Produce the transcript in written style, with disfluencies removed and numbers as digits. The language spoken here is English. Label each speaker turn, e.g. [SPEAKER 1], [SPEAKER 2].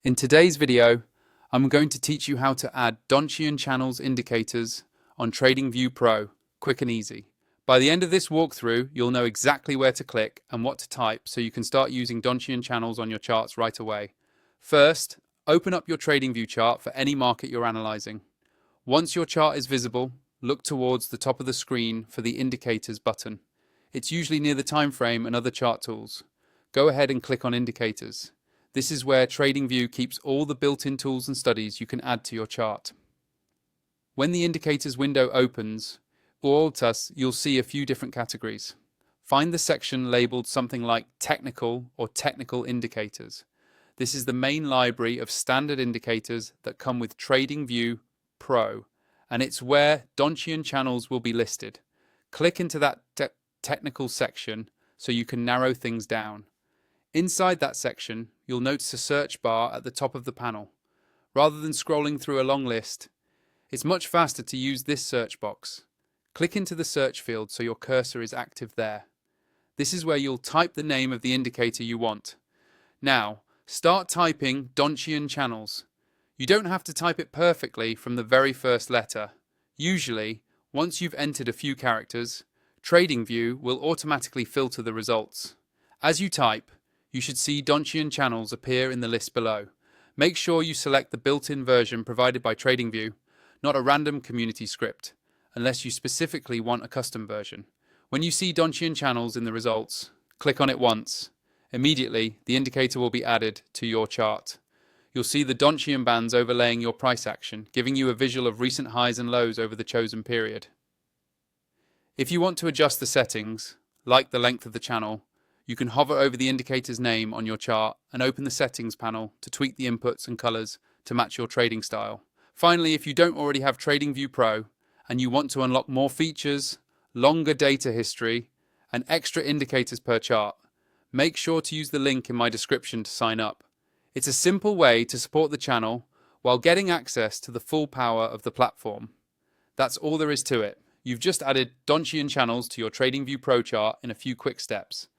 [SPEAKER 1] In today's video, I'm going to teach you how to add Donchian Channels indicators on TradingView Pro, quick and easy. By the end of this walkthrough, you'll know exactly where to click and what to type so you can start using Donchian Channels on your charts right away. First, open up your TradingView chart for any market you're analyzing. Once your chart is visible, look towards the top of the screen for the Indicators button. It's usually near the time frame and other chart tools. Go ahead and click on Indicators. This is where TradingView keeps all the built-in tools and studies you can add to your chart. When the Indicators window opens, you'll see a few different categories. Find the section labeled something like Technical or Technical Indicators. This is the main library of standard indicators that come with TradingView Pro, and it's where Donchian Channels will be listed. Click into that technical section so you can narrow things down. Inside that section, you'll notice a search bar at the top of the panel. Rather than scrolling through a long list, it's much faster to use this search box. Click into the search field so your cursor is active there. This is where you'll type the name of the indicator you want. Now, start typing Donchian Channels. You don't have to type it perfectly from the very first letter. Usually, once you've entered a few characters, TradingView will automatically filter the results. As you type, you should see Donchian Channels appear in the list below. Make sure you select the built-in version provided by TradingView, not a random community script, unless you specifically want a custom version. When you see Donchian Channels in the results, click on it once. Immediately, the indicator will be added to your chart. You'll see the Donchian bands overlaying your price action, giving you a visual of recent highs and lows over the chosen period. If you want to adjust the settings, like the length of the channel, you can hover over the indicator's name on your chart and open the settings panel to tweak the inputs and colors to match your trading style. Finally, if you don't already have TradingView Pro and you want to unlock more features, longer data history, and extra indicators per chart, make sure to use the link in my description to sign up. It's a simple way to support the channel while getting access to the full power of the platform. That's all there is to it. You've just added Donchian Channels to your TradingView Pro chart in a few quick steps.